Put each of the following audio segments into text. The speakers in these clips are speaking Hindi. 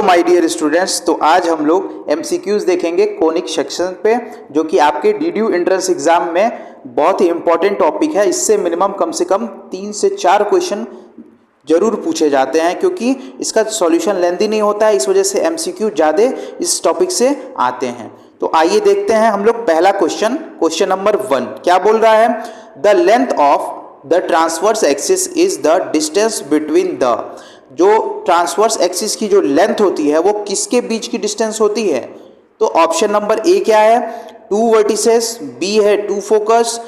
माय डियर स्टूडेंट्स, तो आज हम लोग एमसीक्यूज देखेंगे कोनिक सेक्शन पे, जो कि आपके डीडीयू एंट्रेंस एग्जाम में बहुत ही इंपॉर्टेंट टॉपिक है। इससे मिनिमम कम से कम 3 से 4 क्वेश्चन जरूर पूछे जाते हैं, क्योंकि इसका सॉल्यूशन लेंथी नहीं होता है, इस वजह से एमसीक्यू ज़्यादा इस टॉपिक से आते हैं। तो आइए देखते हैं हम लोग पहला क्वेश्चन नंबर 1 क्या बोल रहा है। The length of the transverse axis is the distance between the, जो ट्रांसवर्स एक्सिस की जो लेंथ होती है वो किसके बीच की डिस्टेंस होती है। तो ऑप्शन नंबर ए क्या है, 2 वर्टिसेस, बी है 2 फोकस,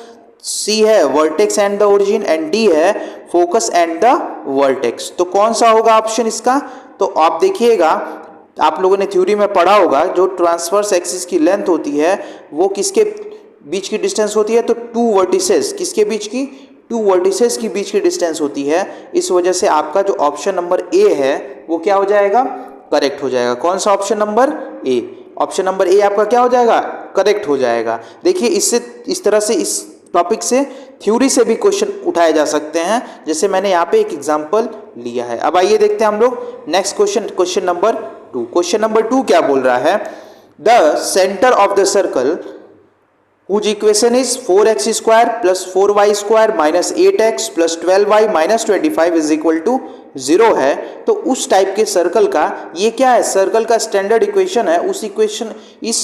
सी है vertex and the origin and D है फोकस एंड द वर्टेक्स। तो कौन सा होगा ऑप्शन इसका। तो आप देखिएगा, आप लोगों ने थ्योरी में पढ़ा होगा, जो ट्रांसवर्स एक्सिस की लेंथ होती है वो किसके बीच की डिस्टेंस होती है। तो 2 वर्टिसेस, किसके बीच की, 2 वर्टिसेस की बीच की डिस्टेंस होती है। इस वजह से आपका जो ऑप्शन नंबर ए है वो क्या हो जाएगा, करेक्ट हो जाएगा। कौन सा option number A, option number A आपका क्या हो जाएगा, करेक्ट हो जाएगा। देखिए, इससे इस तरह से इस टॉपिक से थ्योरी से भी क्वेश्चन उठाए जा सकते हैं, जैसे मैंने यहाँ पे एक एग्जांपल लिया है। अब आइए देखते हैं हम लोग next question number 2। Question number 2 क्या बोल रहा है। The centre of the circle whose equation is 4x square plus 4y square minus 8x plus 12y minus 25 is equal to 0 है। तो उस टाइप के सर्कल का ये क्या है, सर्कल का स्टैंडर्ड इक्वेशन है। उस इक्वेशन, इस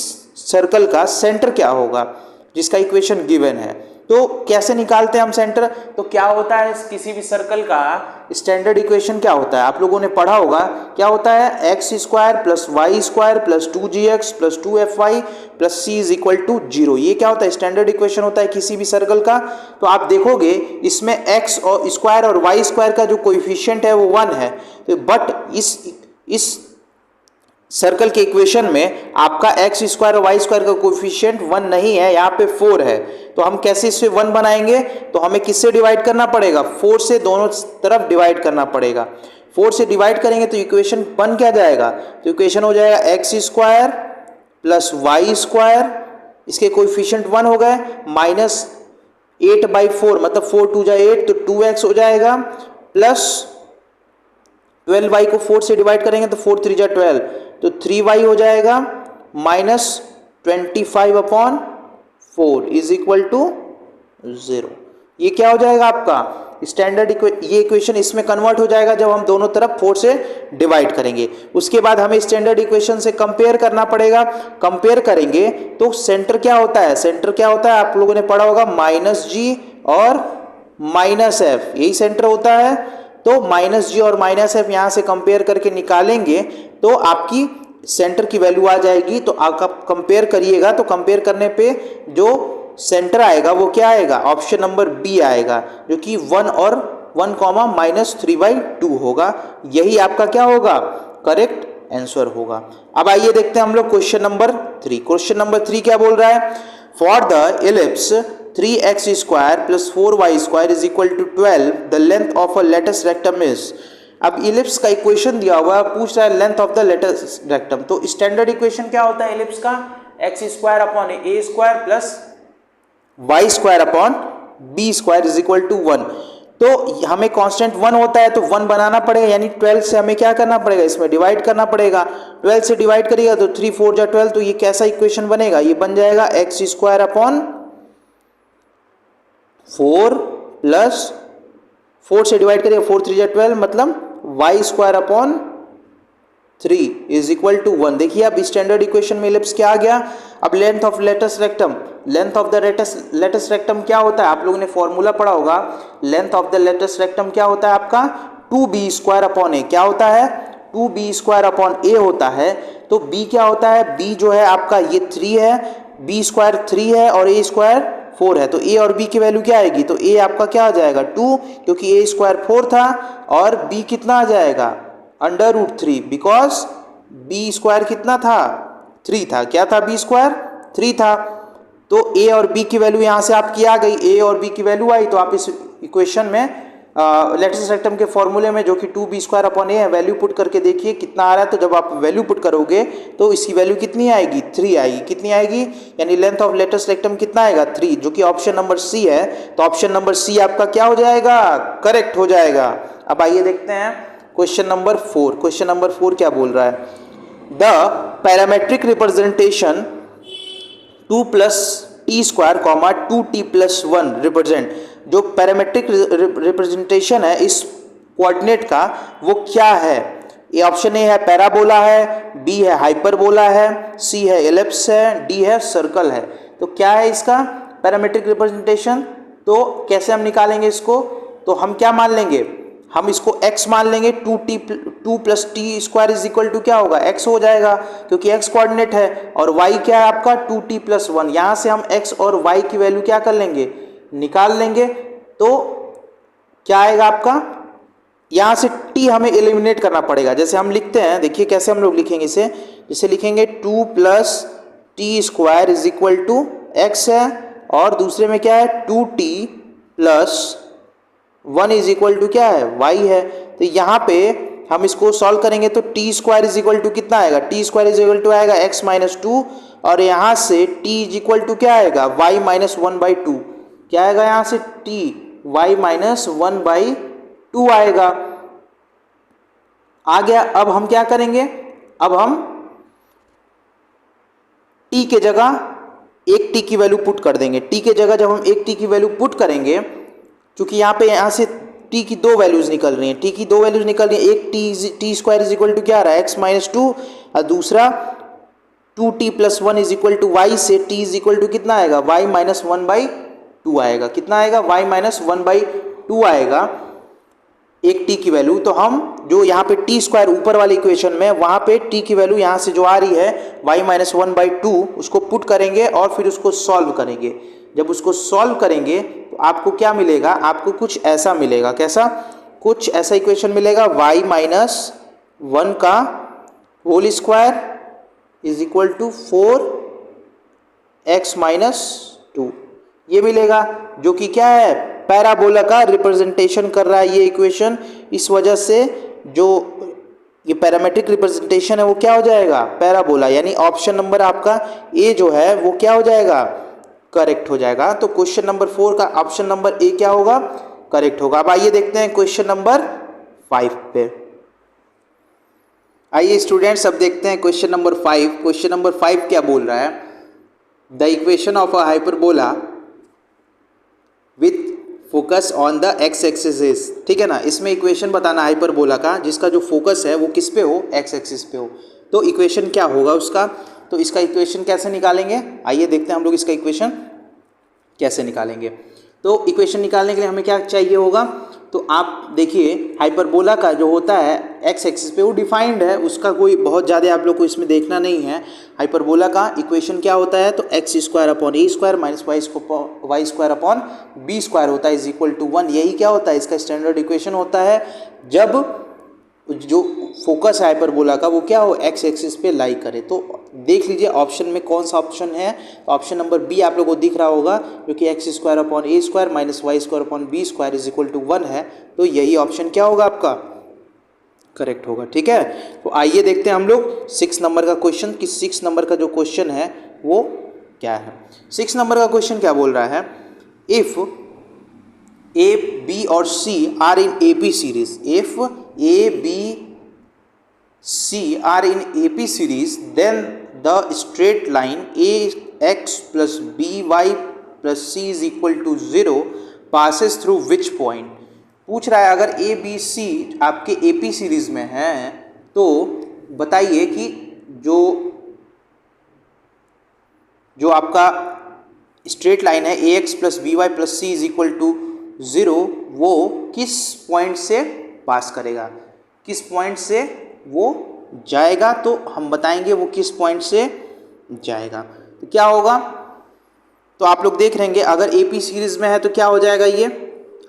सर्कल का सेंटर क्या होगा जिसका इक्वेशन गिवन है। तो कैसे निकालते हैं हम सेंटर। तो क्या होता है, किसी भी सर्कल का स्टैंडर्ड इक्वेशन क्या होता है, आप लोगों ने पढ़ा होगा। क्या होता है, X square plus Y square plus 2gx plus 2fy plus C is equal to 0। ये क्या होता है, स्टैंडर्ड इक्वेशन होता है किसी भी सर्कल का। तो आप देखोगे इसमें एक्स और स्क्वायर और वाई स्क्वायर का जो कोएफिशिएंट है वो 1 है। तो बट इस सर्कल के इक्वेशन में आपका एक्स स्क्वायर और वाई स्क्वायर का कोएफिशिएंट 1 नहीं है, यहाँ पे 4 है। तो हम कैसे इससे 1 बनाएंगे, तो हमें किससे डिवाइड करना पड़ेगा, 4 से दोनों तरफ डिवाइड करना पड़ेगा। 4 से डिवाइड करेंगे तो इक्वेशन बन क्या जाएगा, तो इक्वेशन हो जाएगा X square plus Y square, इसके कोएफिशिएंट 1 हो गए, माइनस 8/4 मतलब 4 2 जा 8 तो 2x हो जाएगा, प्लस 12y को 4 से डिवाइड करेंगे तो 4 3 जा 12 तो 3y हो जाएगा, माइनस 25/4 इज इक्वल टू 0। ये क्या हो जाएगा आपका स्टैंडर्ड ये इक्वेशन इसमें कन्वर्ट हो जाएगा जब हम दोनों तरफ 4 से डिवाइड करेंगे। उसके बाद हमें स्टैंडर्ड इक्वेशन से कंपेयर करना पड़ेगा। कंपेयर करेंगे तो सेंटर क्या होता है, सेंटर क्या होता है आप लोगों ने पढ़ा होगा, -g और -f, यही सेंटर होता है। तो -g और -f यहाँ से कंपेयर करके निकालेंगे तो आपकी सेंटर की वैल्यू आ जाएगी। तो आप कंपेयर करिएगा, तो कंपेयर करने पे जो सेंटर आएगा वो क्या आएगा, ऑप्शन नंबर बी आएगा, जो कि 1 और 1 -3/2 होगा। यही आपका क्या होगा, करेक्ट आंसर होगा। अब आइए देखते हैं हम लोग क्वेश्चन नंबर 3। क्वेश्चन नंबर 3 क्या बोल रहा है। For the ellipse 3x square plus 4y square is equal to 12 the length of a latus rectum is. अब इलिप्स का इक्वेशन दिया हुआ है, पूछ रहा है length of the latus rectum. तो स्टैंडर्ड इक्वेशन क्या होता है इलिप्स का, X square upon A square plus Y square upon B square is equal to 1। तो हमें कांस्टेंट 1 होता है तो 1 बनाना पड़ेगा, यानी 12 से हमें क्या करना पड़ेगा, इसमें डिवाइड करना पड़ेगा। 12 से डिवाइड करिएगा तो 3 4 जा 12, तो ये कैसा इक्वेशन बनेगा, ये बन जाएगा एक्स स्क्वायर अपॉन 4 प्लस 4 से डिवाइड करिएगा 4 3 जा 12 मतलब y square upon 3 is equal to 1। देखिए अब स्टैंडर्ड इक्वेशन में इलिप्स क्या आ गया। अब length of latus rectum, length of the latus rectum क्या होता है, आप लोगों ने फॉर्मूला पढ़ा होगा। Length of the latus rectum क्या होता है आपका, 2b स्क्वायर अपॉन ए। क्या होता है, 2b स्क्वायर अपॉन ए होता है। तो b क्या होता है, b जो है आपका ये 3 है, b स्क्वायर 3 है और a स्क्वायर 4 है। तो a और b की वैल्यू क्या आएगी, तो a आपका क्या आ जाएगा 2, क्योंकि a स्क्वायर 4 था, और b कितना आ जाएगा √3, बिकॉज b स्क्वायर कितना था 3 था। क्या था, b स्क्वायर 3 था। तो a और b की वैल्यू यहाँ से आपकी आ गई, a और b की वैल्यू आई। तो आप इस इक्वेशन में लेटस रेक्टम के फॉर्मूले में जो कि 2b स्क्वायर अपॉन ए है, वैल्यू पुट करके देखिए कितना आ रहा है। तो जब आप वैल्यू पुट करोगे तो इसकी वैल्यू कितनी आएगी, 3 आएगी। कितनी आएगी, यानी लेंथ ऑफ लेटस रेक्टम कितना आएगा 3, जो कि ऑप्शन नंबर सी है। तो ऑप्शन नंबर सी आपका क्या हो जाएगा, करेक्ट हो जाएगा। अब आइए देखते हैं क्वेश्चन नंबर 4। क्वेश्चन नंबर 4 क्या बोल रहा है। The parametric representation 2 plus t square comma 2t+1 represent, जो पैरामेट्रिक रिप्रेजेंटेशन है इस कोऑर्डिनेट का वो क्या है? ये ऑप्शन ए है पैराबोला है, बी है हाइपरबोला है, सी है एलिप्स है, डी है सर्कल है। तो क्या है इसका पैरामेट्रिक रिप्रेजेंटेशन? तो कैसे हम निकालेंगे इसको? तो हम क्या मान लेंगे, हम इसको x मान लेंगे। 2 plus t square is equal to क्या होगा, x हो जाएगा क्योंकि x कोऑर्डिनेट है, और y क्या है आपका 2t+1। यहाँ से हम x और y की वैल्यू क्या कर लेंगे, निकाल लेंगे। तो क्या आएगा आपका, यहाँ से t हमें एलिमिनेट करना पड़ेगा। जैसे हम लिखते हैं, देखिए कैसे हम लोग लिखेंगे इसे, जैसे लिखेंगे 2 plus t square is equal to x है, और दूसरे में क्या है 2t+1 इज इक्वल टू क्या है, y है। तो यहाँ पे हम इसको सॉल्व करेंगे तो t square is equal to कितना आएगा, t square is equal to आएगा x-2, और यहाँ से t इज इक्वल टू क्या आएगा, y-1/2। क्या आएगा यहाँ से t y-1/2 आएगा। आ गया। अब हम क्या करेंगे, अब हम t के जगह 1t की वैल्यू पुट कर देंगे। t के जगह जब हम 1t की वैल्यू पुट करेंगे, क्योंकि यहाँ से t की दो वैल्यूज निकल रही हैं, t की दो वैल्यूज निकल रही हैं, एक t square is equal to क्या आ रहा है x-2, और दूसरा 2t+1 is equal to y से t इज इक्वल टू कितना आएगा, y-1/2 आएगा। कितना आएगा, y-1/2 आएगा एक t की वैल्यू। तो हम जो यहाँ पे टी स्क्वायर ऊपर वाली इक्वेशन में, वहाँ पे t की वैल्यू यहाँ से जो आ रही है y-1/2, उसको पुट करेंगे और फिर उसको सॉल्व करेंगे। जब उसको सॉल्व करेंगे तो आपको क्या मिलेगा, आपको कुछ ऐसा मिलेगा। कैसा, कुछ ऐसा इक्वेशन मिलेगा, y-1 का whole square is equal to 4x-2, ये मिलेगा, जो कि क्या है, पैराबोला का रिप्रेजेंटेशन कर रहा है ये इक्वेशन। इस वजह से जो ये पैरामेट्रिक रिप्रेजेंटेशन है वो क्या हो जाएगा, पैराबोला। यानी ऑप्शन नंबर आपका ए जो है वो क्या हो जाएगा, करेक्ट हो जाएगा। तो क्वेश्चन नंबर 4 का ऑप्शन नंबर ए क्या होगा, करेक्ट होगा। अब आइए देखते हैं क्वेश्चन नंबर 5 पे। आइए स्टूडेंट्स, अब देखते हैं क्वेश्चन नंबर 5। क्वेश्चन नंबर 5 क्या बोल रहा है, the equation of a hyperbola with focus on the x axis is, ठीक है ना। इसमें इक्वेशन बताना हाइपरबोला का जिसका जो फोकस है वो किस पे हो, एक्स एक्सिस पे हो। तो इक्वेशन क्या होगा उसका, तो इसका इक्वेशन कैसे निकालेंगे, आइए देखते हैं हम लोग इसका इक्वेशन कैसे निकालेंगे। तो इक्वेशन निकालने के लिए हमें क्या चाहिए होगा, तो आप देखिए हाइपरबोला का जो होता है एक्स एक्सिस पे वो डिफाइंड है, उसका कोई बहुत ज़्यादा आप लोग को इसमें देखना नहीं है। हाइपरबोला का इक्वेशन क्या होता है, तो x² - y² होता है इज इक्वल टू 1। यही क्या होता है, इसका स्टैंडर्ड इक्वेशन होता है जब जो फोकस है हाइपरबोला का वो क्या हो, एक्स एक्सिस पे लाई करे। तो देख लीजिए ऑप्शन में कौन सा ऑप्शन है, तो ऑप्शन नंबर बी आप लोगों को दिख रहा होगा, जो कि x² - a² - y² is equal to 1 है। तो यही ऑप्शन क्या होगा आपका, करेक्ट होगा, ठीक है। तो आइए देखते हैं हम लोग 6 नंबर का क्वेश्चन कि 6 नंबर का जो क्वेश्चन है वो क्या है। 6 नंबर का क्वेश्चन क्या बोल रहा है, इफ A, B और C are in AP series, if A, B, C are in AP series, then the straight line AX plus BY plus C is equal to 0 passes through which point। पूछ रहा है अगर A, B, C आपके AP सीरीज में हैं तो बताइए कि जो आपका स्ट्रेट लाइन है AX plus BY plus C is equal to 0 वो किस पॉइंट से पास करेगा, किस पॉइंट से वो जाएगा। तो हम बताएंगे वो किस पॉइंट से जाएगा। तो क्या होगा, तो आप लोग देख रहेंगे अगर AP सीरीज में है तो क्या हो जाएगा, ये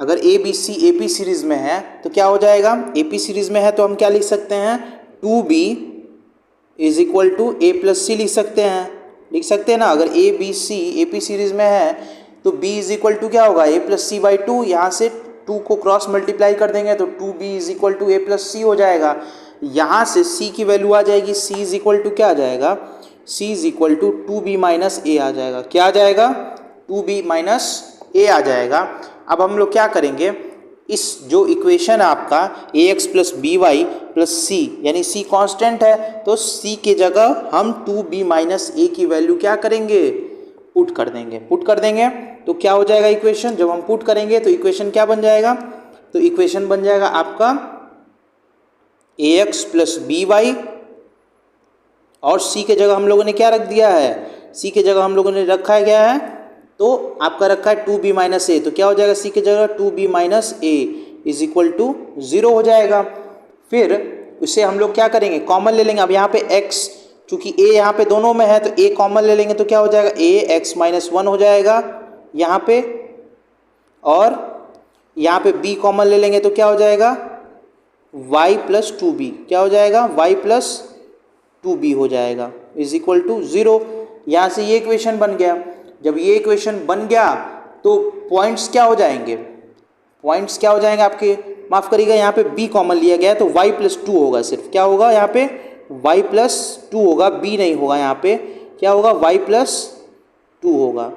अगर ABC AP सीरीज में है तो क्या हो जाएगा, AP सीरीज में है तो हम क्या लिख सकते हैं, 2B is equal to A plus C लिख सकते हैं ना। अगर ABC AP सीरीज में है तो b इज इक्वल टू क्या होगा, a प्लस c/2। यहाँ से 2 को क्रॉस मल्टीप्लाई कर देंगे तो 2b is equal to a plus c हो जाएगा। यहाँ से c की वैल्यू आ जाएगी, c इज इक्वल टू क्या आ जाएगा, c is equal to 2b minus a आ जाएगा। क्या आ जाएगा, 2b माइनस a आ जाएगा। अब हम लोग क्या करेंगे, इस जो इक्वेशन है आपका A X plus B Y plus C, यानी सी कांस्टेंट है, तो सी के जगह हम 2b माइनस ए की वैल्यू क्या करेंगे, पुट कर देंगे। पुट कर देंगे तो क्या हो जाएगा इक्वेशन, जब हम पुट करेंगे तो इक्वेशन क्या बन जाएगा, तो इक्वेशन बन जाएगा आपका A X plus B Y, और सी के जगह हम लोगों ने क्या रख दिया है, सी के जगह हम लोगों ने रखा है क्या है, तो आपका रखा है 2b माइनस ए, तो क्या हो जाएगा सी के जगह 2b minus A is equal to 0 हो जाएगा। फिर उसे हम लोग क्या करेंगे, कॉमन ले लेंगे। अब यहाँ पे x, चूंकि a यहाँ पे दोनों में है तो a कॉमन ले लेंगे, तो क्या हो जाएगा a x माइनस 1 हो जाएगा यहाँ पे, और यहाँ पे b कॉमन ले लेंगे तो क्या हो जाएगा y प्लस 2b, क्या हो जाएगा y प्लस 2b हो जाएगा इज इक्वल टू 0। यहाँ से ये इक्वेशन बन गया। जब ये इक्वेशन बन गया तो पॉइंट्स क्या हो जाएंगे, पॉइंट्स क्या हो जाएंगे आपके, माफ करिएगा यहाँ पे b कॉमन लिया गया है तो y प्लस 2 होगा, सिर्फ क्या होगा यहाँ पे y प्लस 2 होगा, b नहीं होगा, यहाँ पे क्या होगा y प्लस 2 होगा।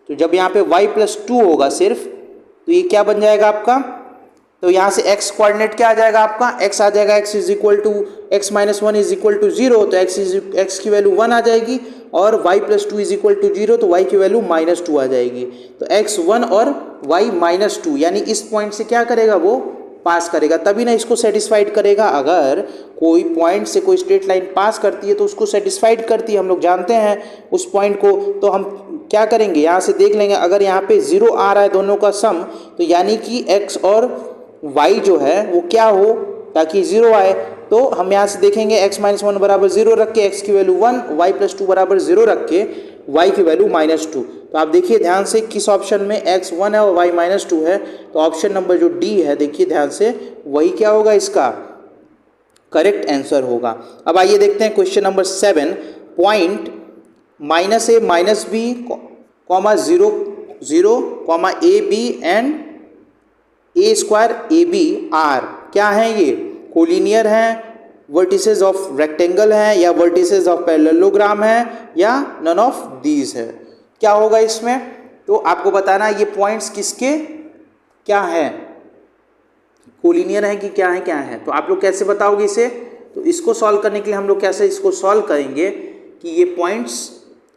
तो जब यहाँ पे y प्लस 2 होगा सिर्फ, तो ये क्या बन जाएगा आपका, तो यहाँ से x कोऑर्डिनेट क्या आ जाएगा आपका, x आ जाएगा x is equal to x minus 1 is equal to 0, तो x की वैल्यू 1 आ जाएगी, और y plus 2 is equal to 0, तो y की वैल्यू माइनस 2 आ जाएगी। तो x 1 और y माइनस 2, यानी इस पॉइंट से क्या करेगा, वो पास करेगा, तभी ना इसको सेटिस्फाइड करेगा। अगर कोई पॉइंट से कोई स्ट्रेट लाइन पास करती है तो उसको सेटिस्फाइड करती है, हम लोग जानते हैं उस पॉइंट को। तो हम क्या करेंगे, यहाँ से देख लेंगे, अगर यहाँ पे 0 आ रहा है दोनों का सम, तो यानी कि x और y जो है वो क्या हो, ताकि 0 आए। तो हम यहाँ से देखेंगे x माइनस 1 बराबर 0 रख के x की वैल्यू 1, y प्लस 2 बराबर 0 रख के y की वैल्यू माइनस 2। तो आप देखिए ध्यान से किस ऑप्शन में x 1 है और y माइनस 2 है, तो ऑप्शन नंबर जो डी है, देखिए ध्यान से, वही क्या होगा, इसका करेक्ट आंसर होगा। अब आइए देखते हैं question number 7, point minus a minus b comma 0 0 comma a b and a square a b r, क्या है ये, कोलिनियर हैं, वर्टिसेस ऑफ रेक्टेंगल हैं, या वर्टिसेस ऑफ पैरेललोग्राम है, या नन ऑफ दीज है। क्या होगा इसमें, तो आपको बताना ये पॉइंट्स किसके क्या है, कोलिनियर है कि क्या है। तो आप लोग कैसे बताओगे इसे, तो इसको सॉल्व करने के लिए हम लोग कैसे इसको सॉल्व करेंगे कि ये पॉइंट्स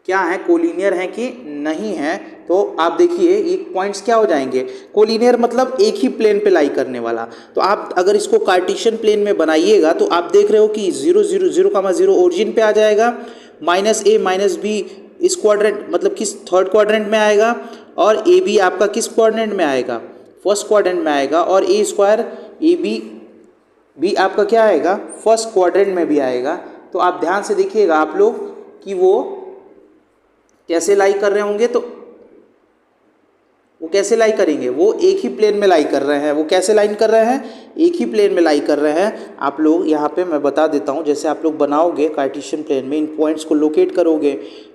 क्या है, कोलिनियर है कि नहीं है। तो आप देखिए ये पॉइंट्स क्या हो जाएंगे, कोलिनियर मतलब एक ही प्लेन पे लाई करने वाला। तो आप अगर इसको कार्टेशियन प्लेन में बनाइएगा तो आप देख रहे हो कि 0 0 0,0 ओरिजिन पे आ जाएगा, माइनस ए माइनस बी इस क्वाड्रेंट मतलब किस थर्ड क्वाड्रेंट में आएगा, और ए बी आपका किस क्वाड्रेंट में आएगा, फर्स्ट क्वाड्रेंट में आएगा, और ए स्क्वायर ए बी भी आपका क्या आएगा, फर्स्ट क्वाड्रेंट में भी आएगा। तो आप ध्यान से देखिएगा आप लोग कि वो कैसे लाई कर रहे होंगे, तो वो कैसे लाई करेंगे, वो एक ही प्लेन में लाई कर रहे हैं। वो कैसे लाइन कर रहे हैं, एक ही प्लेन में लाई कर रहे हैं। आप लोग यहाँ पे मैं बता देता हूँ, जैसे आप लोग बनाओगे कार्टेशियन प्लेन में, इन पॉइंट्स को लोकेट करोगे,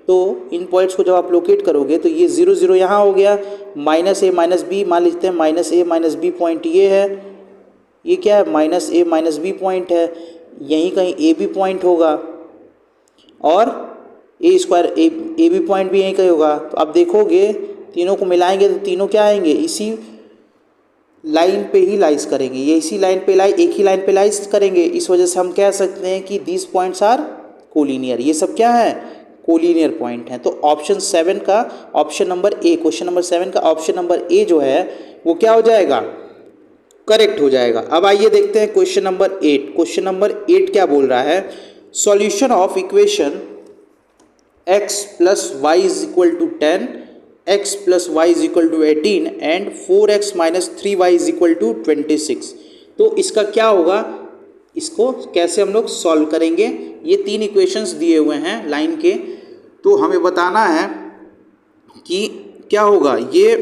तो इन पॉइंट्स को जब आप लोकेट करोगे तो ये 0 0 यहाँ हो गया, माइनस ए माइनस बी, मान लेते हैं minus a minus B point ये है, ये क्या है, minus a minus B point है, यहीं कहीं ए बी पॉइंट होगा, और ए स्क्वायर ए बी पॉइंट भी यहीं कहीं होगा। तो आप देखोगे तीनों को मिलाएंगे तो तीनों क्या आएंगे, इसी लाइन पे ही लाइज करेंगे, ये इसी लाइन पे एक ही लाइन पे लाइज करेंगे। इस वजह से हम कह सकते हैं कि दीज पॉइंट्स आर कोलिनियर, ये सब क्या है, कोलिनियर पॉइंट हैं। तो ऑप्शन 7 का option number A, question number 7 का ऑप्शन नंबर ए जो है वो क्या हो जाएगा, करेक्ट हो जाएगा। अब आइए देखते हैं क्वेश्चन नंबर 8। क्वेश्चन नंबर 8 क्या बोल रहा है, solution of equation x plus y is equal to 10, x plus y is equal to 18 and 4x minus 3y is equal to 26। तो इसका क्या होगा, इसको कैसे हम लोग सॉल्व करेंगे। ये 3 इक्वेशंस दिए हुए हैं लाइन के, तो हमें बताना है कि क्या होगा, ये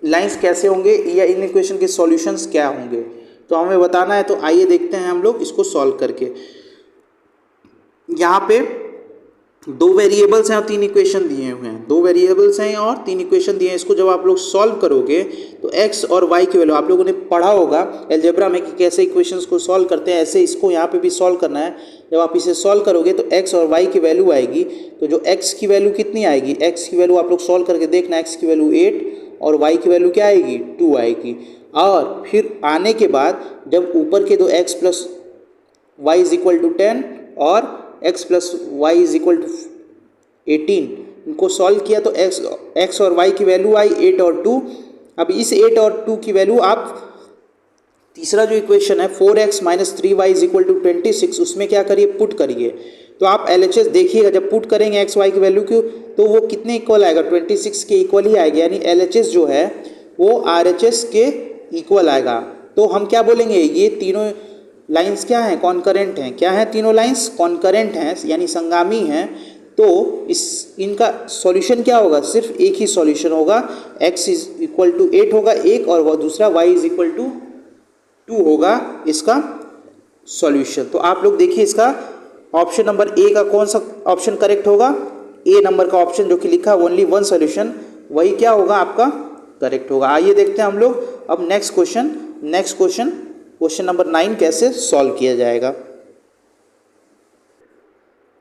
लाइंस कैसे होंगे या इन इक्वेशन के सॉल्यूशंस क्या होंगे, तो हमें बताना है। तो आइए देखते हैं हम लोग इसको सॉल्व करके। यहाँ पे 2 वेरिएबल्स हैं और 3 इक्वेशन दिए हुए हैं, 2 वेरिएबल्स हैं और 3 इक्वेशन दिए हैं। इसको जब आप लोग सॉल्व करोगे तो x और y की वैल्यू, आप लोगों ने पढ़ा होगा अलजेब्रा में कि कैसे इक्वेशंस को सॉल्व करते हैं, ऐसे इसको यहाँ पे भी सॉल्व करना है। जब आप इसे सॉल्व करोगे तो x और y की वैल्यू आएगी, तो जो x की वैल्यू कितनी आएगी, x की वैल्यू आप लोग सॉल्व करके देखना, x की वैल्यू 8 और y की वैल्यू क्या आएगी 2 आएगी। और फिर आने के बाद जब ऊपर के दो x plus y is equal to 10 और x plus y is equal to 18 इनको सॉल्व किया तो x और y की वैल्यू आई 8 और 2। अब इस 8 और 2 की वैल्यू आप तीसरा जो इक्वेशन है 4x minus 3y is equal to 26 उसमें क्या करिए पुट करिए। तो आप LHS देखिएगा जब पुट करेंगे x y की वैल्यू क्यों तो वो कितने इक्वल आएगा 26 के इक्वल ही आएगा, यानी LHS जो है वो RHS के इक्वल आएगा। तो हम क्या बोलेंगे ये तीनों लाइंस क्या हैं कॉन्करेंट हैं। क्या है तीनों लाइंस कॉन्करेंट हैं यानी संगामी हैं। तो इनका सॉल्यूशन क्या होगा सिर्फ एक ही सॉल्यूशन होगा, x इज इक्वल टू 8 होगा एक और वह दूसरा y इज इक्वल टू 2 होगा इसका सॉल्यूशन। तो आप लोग देखिए इसका ऑप्शन नंबर ए का कौन सा ऑप्शन करेक्ट होगा, ए नंबर का ऑप्शन जो कि लिखा ओनली वन सॉल्यूशन वही क्या होगा आपका करेक्ट होगा। आइए देखते हैं हम लोग अब नेक्स्ट क्वेश्चन नंबर 9 कैसे सॉल्व किया जाएगा।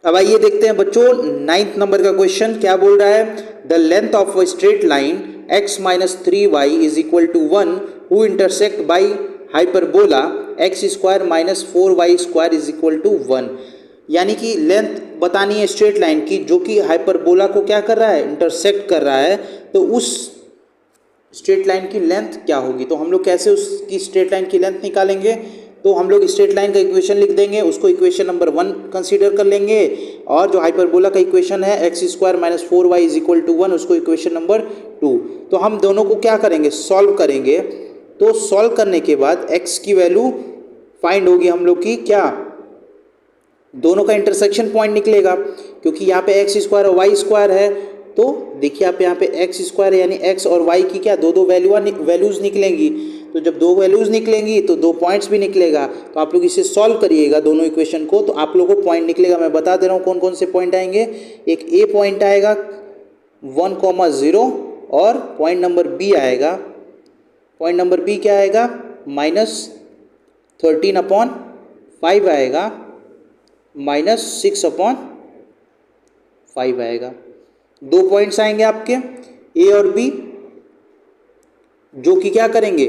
अब आइए देखते हैं बच्चों 9th नंबर का क्वेश्चन क्या बोल रहा है, the length of a straight line x minus 3y is equal to 1 who intersect by hyperbola x square minus 4y square is equal to 1। यानी कि लेंथ बतानी है स्ट्रेट लाइन की जो कि हाइपरबोला को क्या कर रहा है इंटरसेक्ट कर रहा है। तो उस स्ट्रेट लाइन की लेंथ क्या होगी, तो हम लोग कैसे उसकी स्ट्रेट लाइन की लेंथ निकालेंगे। तो हम लोग स्ट्रेट लाइन का इक्वेशन लिख देंगे, उसको इक्वेशन नंबर 1 कंसीडर कर लेंगे और जो हाइपरबोला का इक्वेशन है x square minus 4y is equal to 1 उसको इक्वेशन नंबर 2। तो हम दोनों को क्या करेंगे सॉल्व करेंगे। तो सॉल्व करने के बाद x की वैल्यू फाइंड होगी हम लोग की क्या दोनों का इंटरसेक्शन पॉइंट निकलेगा क्योंकि यहाँ पे x स्क्वायर और y स्क्वायर है। तो देखिए आप यहाँ पे x स्क्वायर यानी x और y की क्या दो वैल्यूज़ निकलेंगी। तो जब दो वैल्यूज़ निकलेंगी तो दो पॉइंट्स भी निकलेगा। तो आप लोग इसे सॉल्व करिएगा दोनों इक्वेशन को तो आप लोगों को पॉइंट निकलेगा। मैं बता दे रहा हूँ कौन कौन से पॉइंट आएंगे। एक ए पॉइंट आएगा 1,0 और पॉइंट नंबर बी आएगा, पॉइंट नंबर बी क्या आएगा -13/5 आएगा, -6/5 आएगा। दो पॉइंट्स आएंगे आपके ए और बी जो कि क्या करेंगे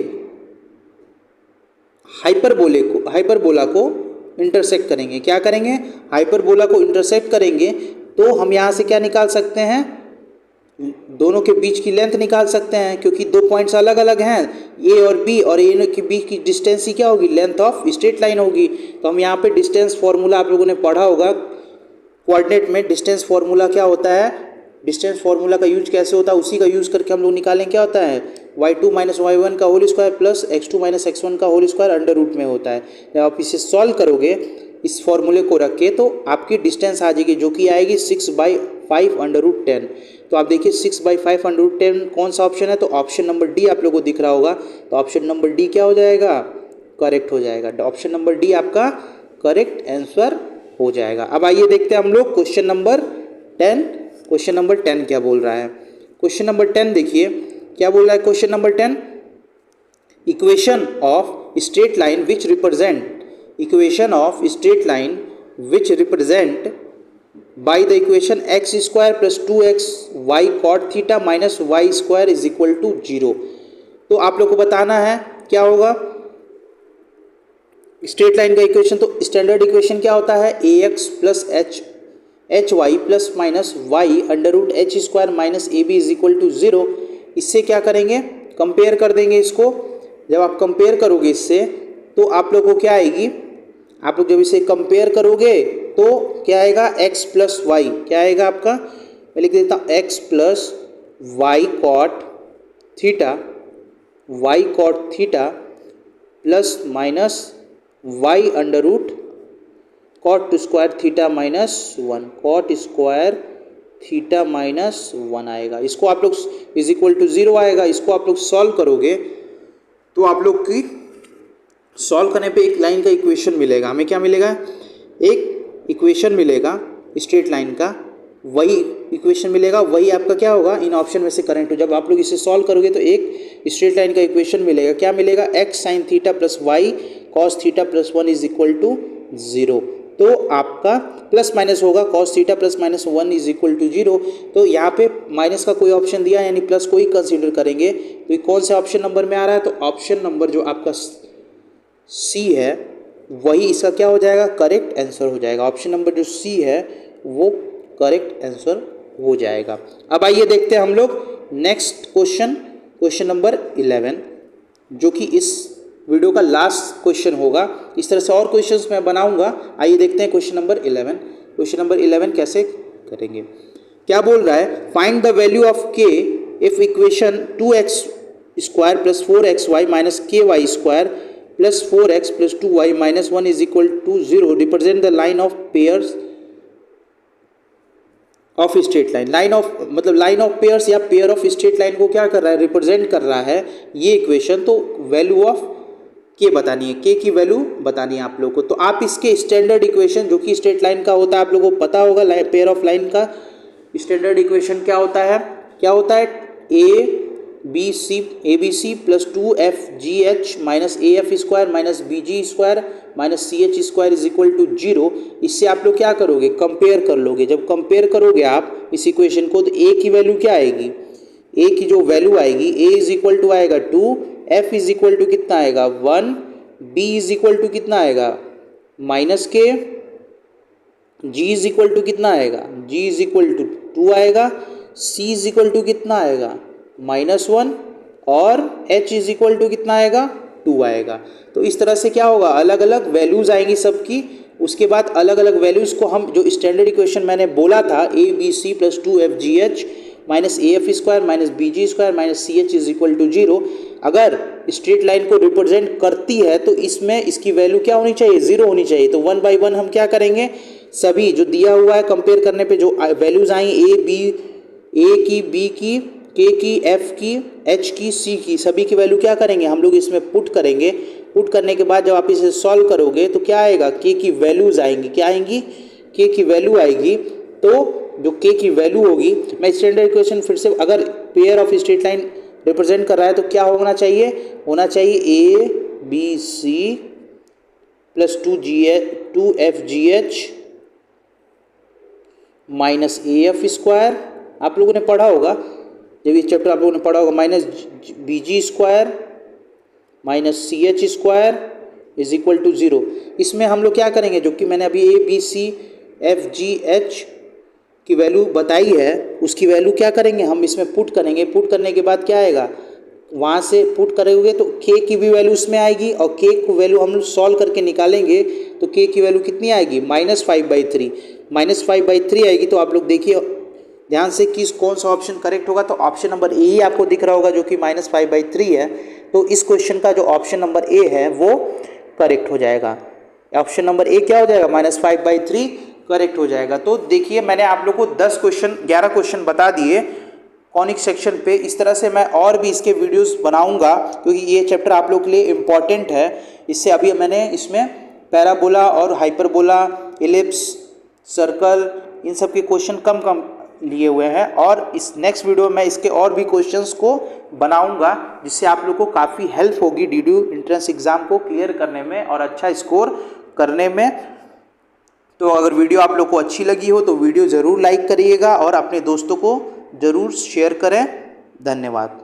हाइपरबोला को इंटरसेक्ट करेंगे। क्या करेंगे हाइपरबोला को इंटरसेक्ट करेंगे। तो हम यहाँ से क्या निकाल सकते हैं दोनों के बीच की लेंथ निकाल सकते हैं क्योंकि दो पॉइंट्स अलग अलग हैं ए और बी और ए के बीच की डिस्टेंस ही क्या होगी लेंथ ऑफ स्ट्रेट लाइन होगी। तो हम यहाँ पे डिस्टेंस फार्मूला आप लोगों ने पढ़ा होगा कोऑर्डिनेट में डिस्टेंस फार्मूला क्या होता है, डिस्टेंस फार्मूला का यूज कैसे होता है उसी का यूज़ करके हम लोग निकालें क्या होता है y2 माइनस y1 का whole square plus x2 minus x1 का होल स्क्वायर अंडर रूट में होता है। जब आप इसे सॉल्व करोगे इस फॉर्मूले को रख के तो आपकी डिस्टेंस आ जाएगी जो कि आएगी 6/5 अंडर रूट 10। तो आप देखिए 6/5 अंडर रूट 10 कौन सा ऑप्शन है, तो ऑप्शन नंबर डी आप लोगों को दिख रहा होगा। तो ऑप्शन नंबर डी क्या हो जाएगा करेक्ट हो जाएगा। ऑप्शन नंबर डी आपका करेक्ट आंसर हो जाएगा। अब आइए देखते हैं हम लोग क्वेश्चन नंबर 10। क्वेश्चन नंबर 10 क्या बोल रहा है, क्वेश्चन नंबर 10 देखिए क्या बोल रहा है question number 10, equation of straight line which represent by the equation x square plus 2x y cot theta minus y square is equal to 0। तो आप लोग को बताना है क्या होगा स्ट्रेट लाइन का इक्वेशन। तो स्टैंडर्ड इक्वेशन क्या होता है ax plus h y plus minus y under root h square minus a b is equal to 0। इससे क्या करेंगे कंपेयर कर देंगे इसको। जब आप कंपेयर करोगे इससे तो आप लोग को क्या आएगी, आप लोग जब इसे कंपेयर करोगे तो क्या आएगा x प्लस वाई क्या आएगा आपका, मैं लिख देता हूँ x plus y cot theta plus minus y under root cot square theta minus 1 cot square theta minus 1 आएगा। इसको आप लोग इज इक्वल टू 0 आएगा। इसको आप लोग सॉल्व करोगे तो आप लोग की सॉल्व करने पे एक लाइन का इक्वेशन मिलेगा। हमें क्या मिलेगा एक इक्वेशन मिलेगा स्ट्रेट लाइन का, वही इक्वेशन मिलेगा वही आपका क्या होगा इन ऑप्शन में से करेंट हो। जब आप लोग इसे सॉल्व करोगे तो एक स्ट्रेट लाइन का इक्वेशन मिलेगा। क्या मिलेगा x sine theta plus y cos theta plus 1 is equal to 0। तो आपका प्लस माइनस होगा cos theta plus minus 1 is equal to 0। तो यहाँ पे माइनस का कोई ऑप्शन दिया यानी प्लस को ही कंसीडर करेंगे। तो ये कौन से ऑप्शन नंबर में आ रहा है, तो ऑप्शन नंबर जो आपका सी है वही इसका क्या हो जाएगा, करेक्ट आंसर हो जाएगा। ऑप्शन नंबर जो सी है वो करेक्ट आंसर हो जाएगा। अब आइए देखते हैं हम लोग नेक्स्ट क्वेश्चन, क्वेश्चन नंबर 11, जो कि इस वीडियो का लास्ट क्वेश्चन होगा। इस तरह से और क्वेश्चंस मैं बनाऊंगा। आइए देखते हैं क्वेश्चन नंबर 11। क्वेश्चन नंबर 11 कैसे करेंगे, क्या बोल रहा है, find the value of k if equation 2x square plus 4xy minus ky square plus 4x plus 2y minus 1 is equal to 0 represent the line of pairs of straight line. Line of मतलब लाइन ऑफ पेयर्स या पेयर ऑफ स्ट्रेट लाइन को क्या कर रहा है, रिप्रेजेंट कर रहा है ये इक्वेशन। तो वैल्यू ऑफ के बतानी है, के की वैल्यू बतानी है आप लोगों को। तो आप इसके स्टैंडर्ड इक्वेशन जो कि स्ट्रेट लाइन का होता है, आप लोगों को पता होगा पेयर ऑफ लाइन का स्टैंडर्ड इक्वेशन क्या होता है, a b c plus 2fgh minus AF square minus BG square minus CH square is equal to 0। इससे आप लोग क्या करोगे, कंपेयर कर लोगे। जब कंपेयर करोगे आप इस इक्वेशन को, तो A की वैल्यू क्या आएगी, A की जो वैल्यू आएगी, A इज इक्वल टू आएगा 2, F इज इक्वल टू कितना आएगा 1, B इज इक्वल टू कितना आएगा माइनस के, G इज इक्वल टू कितना आएगा, G इज इक्वल टू 2 आएगा, C इज इक्वल टू कितना आएगा -1 और H इज इक्वल टू कितना आएगा 2 आएगा। तो इस तरह से क्या होगा, अलग अलग वैल्यूज आएंगी सबकी। उसके बाद अलग अलग वैल्यूज़ को हम जो स्टैंडर्ड इक्वेशन मैंने बोला था ABC plus 2fgh minus AF square minus BG square minus CH is equal to 0, अगर स्ट्रेट लाइन को रिप्रेजेंट करती है तो इसमें इसकी वैल्यू क्या होनी चाहिए, 0 होनी चाहिए। तो 1 बाई 1 हम क्या करेंगे, सभी जो दिया हुआ है कंपेयर करने पे जो वैल्यूज आई A की, B की, K की, F की, H की, C की, सभी की वैल्यू क्या करेंगे हम लोग इसमें पुट करेंगे। पुट करने के बाद जब आप इसे सॉल्व करोगे तो क्या आएगा, K की वैल्यूज आएंगी, क्या आएंगी, K की वैल्यू आएगी। तो जो K की वैल्यू होगी, मैं स्टैंडर्ड इक्वेशन फिर से, अगर pair of straight line represent कर रहा है तो क्या होना चाहिए, A B C plus 2fgh minus AF square, आप लोगों ने पढ़ा होगा जब ये चैप्टर आप लोगों ने पढ़ा होगा, minus BG square minus CH square is equal to 0। इसमें हम लोग क्या करेंगे, जो कि मैंने अभी ABCFGH की वैल्यू बताई है उसकी वैल्यू क्या करेंगे हम इसमें पुट करेंगे। पुट करने के बाद क्या आएगा, वहाँ से पुट करोगे तो K की भी वैल्यू उसमें आएगी और K को वैल्यू हम लोग सॉल्व करके निकालेंगे तो K की वैल्यू कितनी आएगी, -5/3 आएगी। तो आप लोग देखिए ध्यान से कि कौन सा ऑप्शन करेक्ट होगा। तो ऑप्शन नंबर ए ही आपको दिख रहा होगा जो कि -5/3 है। तो इस क्वेश्चन का जो ऑप्शन नंबर ए है वो करेक्ट हो जाएगा। ऑप्शन नंबर ए क्या हो जाएगा, -5/3 करेक्ट हो जाएगा। तो देखिए मैंने आप लोग को 11 क्वेश्चन बता दिए कॉनिक सेक्शन पे। इस तरह से मैं और भी इसके वीडियोस बनाऊंगा क्योंकि ये चैप्टर आप लोग के लिए इम्पॉर्टेंट है। इससे अभी मैंने इसमें पैराबोला और हाइपरबोला, एलिप्स, सर्कल, इन सब के क्वेश्चन कम लिए हुए हैं और इस नेक्स्ट वीडियो में इसके और भी क्वेश्चंस को बनाऊंगा जिससे आप लोग को काफ़ी हेल्प होगी DDU एंट्रेंस एग्ज़ाम को क्लियर करने में और अच्छा स्कोर करने में। तो अगर वीडियो आप लोग को अच्छी लगी हो तो वीडियो ज़रूर लाइक करिएगा और अपने दोस्तों को ज़रूर शेयर करें। धन्यवाद।